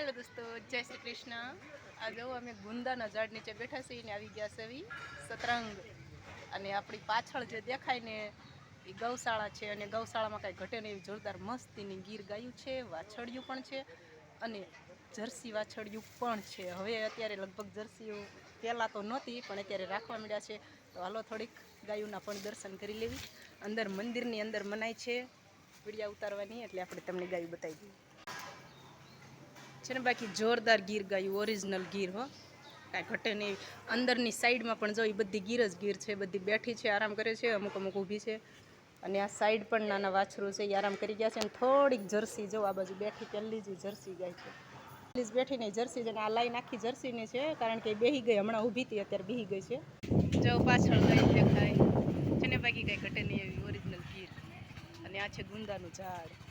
Hello દોસ્તો, જય શ્રી કૃષ્ણ. આ જો અમે ગુંદાના ઝાડ નીચે બેઠા છીએ ને આવી ગયા છે સતરંગ. અને આપણી પાછળ જે દેખાય ને એ ગૌશાળા છે. અને ગૌશાળામાં કાંઈ ઘટે ને એવી જોરદાર મસ્તીની ગીર ગાયું છે, વાછળિયું પણ છે અને જર્સી વાછળિયું પણ છે. હવે અત્યારે લગભગ જર્સીઓ પહેલાં તો નહોતી પણ અત્યારે રાખવા મળ્યા છે. તો હાલો થોડીક ગાયોના પણ દર્શન કરી લેવી. અંદર મંદિરની અંદર મનાય છે વિડીયા ઉતારવાની, એટલે આપણે તમને ગાયું બતાવી દઈએ છે ને. બાકી જોરદાર ગીર ગાયું, ઓરિજિનલ ગીર હો, કાંઈ ઘટે નહીં. અંદરની સાઈડમાં પણ જો એ બધી ગીર જ ગીર છે. બધી બેઠી છે, આરામ કરે છે, અમુક અમુક ઊભી છે. અને આ સાઈડ પણ નાના વાછરું છે, એ આરામ કરી ગયા છે. અને થોડીક જર્સી જો આ બાજુ બેઠી, પહેલી જ જર્સી ગાય છે. પહેલી જ બેઠી નહીં જર્સી છે. અને આ લાઈન આખી જર્સીની છે, કારણ કે બેહી ગઈ, હમણાં ઊભી હતી, અત્યારે બેહી ગઈ છે. જો પાછળ ગાય દેખાય છે ને. બાકી કાંઈ ઘટે નહીં એવી ઓરિજિનલ ગીર. અને આ છે ગુંદાનું ઝાડ.